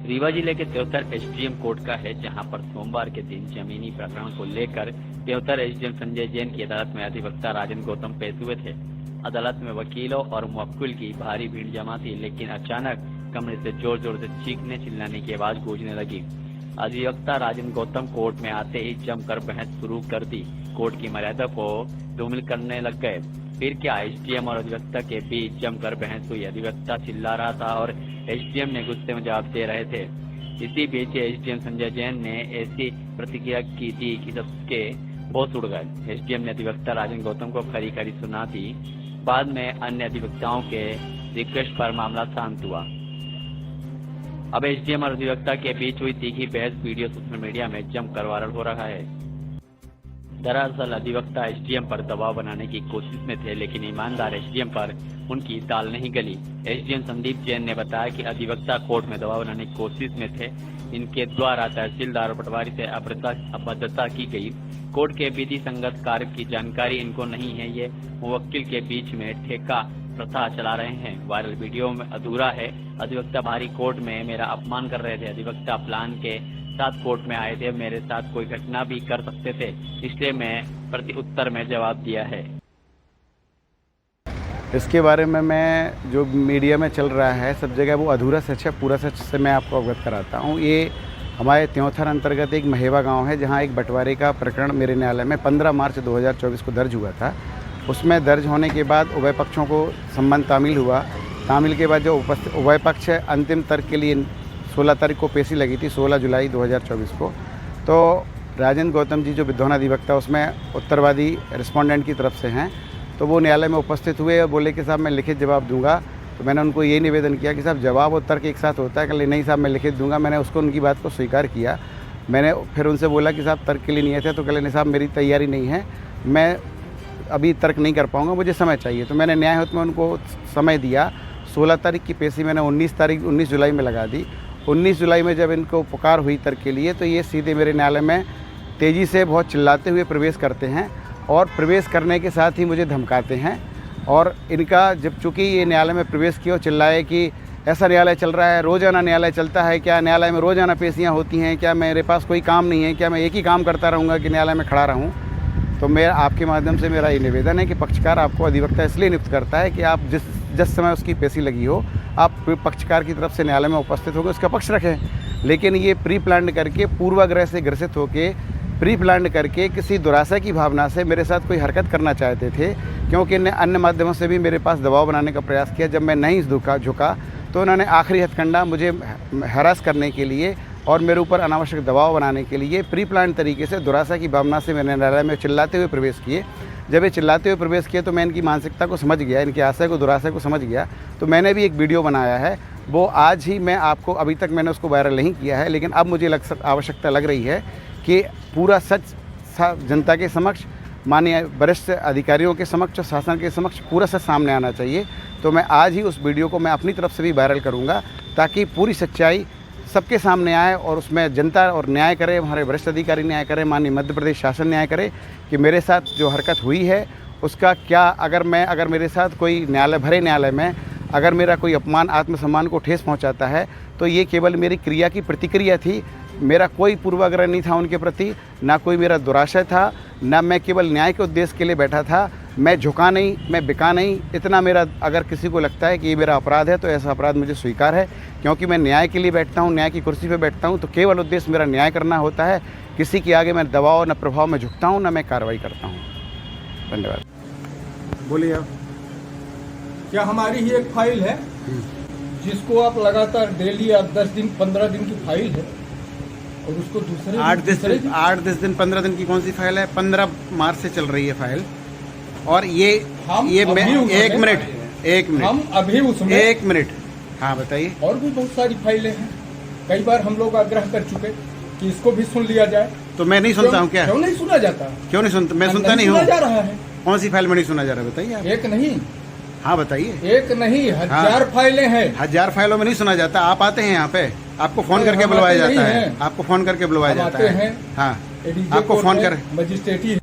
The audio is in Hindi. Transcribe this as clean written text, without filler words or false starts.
रीवा जिले के त्योतर एसडीएम कोर्ट का है, जहां पर सोमवार के दिन जमीनी प्रकरण को लेकर त्योतर एसडीएम संजय जैन की अदालत में अधिवक्ता राजन गौतम पेश हुए थे। अदालत में वकीलों और मुवक्किल की भारी भीड़ जमा थी, लेकिन अचानक कमरे से जोर जोर से चीखने चिल्लाने की आवाज गूंजने लगी। अधिवक्ता राजन गौतम कोर्ट में आते ही जमकर बहस शुरू कर दी। कोर्ट की मर्यादा को धूमिल करने लग गए। फिर क्या एसडीएम और अधिवक्ता के बीच जमकर बहस हुई। अधिवक्ता चिल्ला रहा था और एसडीएम ने गुस्से में जवाब दे रहे थे। इसी बीच एसडीएम संजय जैन ने ऐसी प्रतिक्रिया की थी कि सबके होश उड़ गए। एसडीएम ने अधिवक्ता राजन गौतम को खरी खरी सुना दी। बाद में अन्य अधिवक्ताओं के रिक्वेस्ट पर मामला शांत हुआ। अब एसडीएम और अधिवक्ता के बीच हुई तीखी बहस वीडियो सोशल मीडिया में जमकर वायरल हो रहा है। दरअसल अधिवक्ता एसडीएम पर दबाव बनाने की कोशिश में थे, लेकिन ईमानदार एसडीएम पर उनकी दाल नहीं गली। एसडीएम संदीप जैन ने बताया कि अधिवक्ता कोर्ट में दबाव बनाने की कोशिश में थे। इनके द्वारा तहसीलदार और पटवारी से अभद्रता की गई। कोर्ट के विधि संगत कार्य की जानकारी इनको नहीं है। ये मुवक्किल के बीच में ठेका प्रथा चला रहे हैं। वायरल वीडियो में अधूरा है। अधिवक्ता बाहरी कोर्ट में मेरा अपमान कर रहे थे। अधिवक्ता प्लान के साथ कोर्ट में आए थे। मेरे साथ कोई घटना भी कर सकते थे, इसलिए मैं प्रति उत्तर में जवाब दिया है। इसके बारे में मैं जो मीडिया में चल रहा है सब जगह वो अधूरा सच है, पूरा सच से मैं आपको अवगत कराता हूँ। ये हमारे त्योथर अंतर्गत एक महेवा गांव है, जहां एक बंटवारे का प्रकरण मेरे न्यायालय में 15 मार्च 2024 को दर्ज हुआ था। उसमें दर्ज होने के बाद उभय पक्षों को संबंध तामील हुआ। तामील के बाद जो उभय पक्ष अंतिम तर्क के लिए 16 तारीख को पेशी लगी थी, 16 जुलाई 2024 को। तो राजन गौतम जी जो विद्वान अधिवक्ता उसमें उत्तरवादी रिस्पोंडेंट की तरफ से हैं, तो वो न्यायालय में उपस्थित हुए और बोले कि साहब मैं लिखित जवाब दूंगा। तो मैंने उनको ये निवेदन किया कि साहब जवाब और तर्क एक साथ होता है। कि नहीं साहब मैं लिखित दूंगा। मैंने उसको उनकी बात को स्वीकार किया। मैंने फिर उनसे बोला कि साहब तर्क के लिए नहीं आए थे, तो कह नहीं साहब मेरी तैयारी नहीं है, मैं अभी तर्क नहीं कर पाऊँगा, मुझे समय चाहिए। तो मैंने न्याय हित में उनको समय दिया। 16 तारीख की पेशी मैंने 19 जुलाई में लगा दी। 19 जुलाई में जब इनको पुकार हुई तर्क के लिए, तो ये सीधे मेरे न्यायालय में तेज़ी से बहुत चिल्लाते हुए प्रवेश करते हैं और प्रवेश करने के साथ ही मुझे धमकाते हैं। और इनका जब चूँकि ये न्यायालय में प्रवेश किया और चिल्लाए कि ऐसा न्यायालय चल रहा है, रोज़ाना न्यायालय चलता है क्या, न्यायालय में रोज़ाना पेशियाँ होती हैं क्या, मेरे पास कोई काम नहीं है क्या, मैं एक ही काम करता रहूँगा कि न्यायालय में खड़ा रहूँ। तो मेरा आपके माध्यम से मेरा ये निवेदन है कि पक्षकार आपको अधिवक्ता इसलिए नियुक्त करता है कि आप जिस समय उसकी पेशी लगी हो, आप पक्षकार की तरफ से न्यायालय में उपस्थित होकर उसका पक्ष रखें। लेकिन ये प्री प्लान करके, पूर्वाग्रह से ग्रसित होकर, प्री प्लान करके किसी दुराशा की भावना से मेरे साथ कोई हरकत करना चाहते थे, क्योंकि इन्हें अन्य माध्यमों से भी मेरे पास दबाव बनाने का प्रयास किया। जब मैं नहीं झुका तो उन्होंने आखिरी हथकंडा मुझे हरास करने के लिए और मेरे ऊपर अनावश्यक दबाव बनाने के लिए प्री प्लान तरीके से दुराशा की भावना से मेरे न्यायालय में चिल्लाते हुए प्रवेश किए। जब ये चिल्लाते हुए प्रवेश किए तो मैं इनकी मानसिकता को समझ गया, इनके आशय को, दुराशा को समझ गया। तो मैंने भी एक वीडियो बनाया है, वो आज ही मैं आपको, अभी तक मैंने उसको वायरल नहीं किया है, लेकिन अब मुझे आवश्यकता लग रही है कि पूरा सच जनता के समक्ष, माननीय वरिष्ठ अधिकारियों के समक्ष, शासन के समक्ष पूरा सच सामने आना चाहिए। तो मैं आज ही उस वीडियो को मैं अपनी तरफ से भी वायरल करूंगा, ताकि पूरी सच्चाई सबके सामने आए और उसमें जनता और न्याय करे, हमारे वरिष्ठ अधिकारी न्याय करे, माननीय मध्य प्रदेश शासन न्याय करे कि मेरे साथ जो हरकत हुई है उसका क्या, अगर मेरे साथ कोई भरे न्यायालय में अगर मेरा कोई अपमान, आत्मसम्मान को ठेस पहुंचाता है, तो ये केवल मेरी क्रिया की प्रतिक्रिया थी। मेरा कोई पूर्वाग्रह नहीं था उनके प्रति, ना कोई मेरा दुराशय था, ना मैं केवल न्याय के उद्देश्य के लिए बैठा था। मैं झुका नहीं, मैं बिका नहीं। इतना मेरा, अगर किसी को लगता है कि ये मेरा अपराध है तो ऐसा अपराध मुझे स्वीकार है, क्योंकि मैं न्याय के लिए बैठता हूँ, न्याय की कुर्सी पर बैठता हूँ। तो केवल उद्देश्य मेरा न्याय करना होता है। किसी के आगे मैं दबाव न प्रभाव में झुकता हूँ, न मैं कार्रवाई करता हूँ। धन्यवाद। बोलिए आप। क्या हमारी ही एक फाइल है जिसको आप लगातार डेली 10 दिन 15 दिन की फाइल है, और उसको दूसरे 8-10 दिन 15 दिन की कौन सी फाइल है? 15 मार्च से चल रही है फाइल। और ये एक मिनट हम अभी उसमें 1 मिनट। हाँ बताइए। और भी बहुत सारी फाइलें हैं। कई बार हम लोग आग्रह कर चुके कि इसको भी सुन लिया जाए। तो मैं नहीं सुनता हूँ क्या? क्यों नहीं सुना जाता? क्यों नहीं सुनता? मैं सुनता नहीं हूँ। जा रहा है। कौन सी फाइल में नहीं सुना जा रहा है बताइए आप। एक नहीं। हाँ बताइए। एक नहीं, 1000 फाइलें हैं। 1000 फाइलों में नहीं सुना जाता। आप आते हैं यहाँ पे, आपको फोन करके बुलवाया जाता है। आपको फोन करके बुलवाया जाता है। हाँ, आपको फोन कर मजिस्ट्रेटी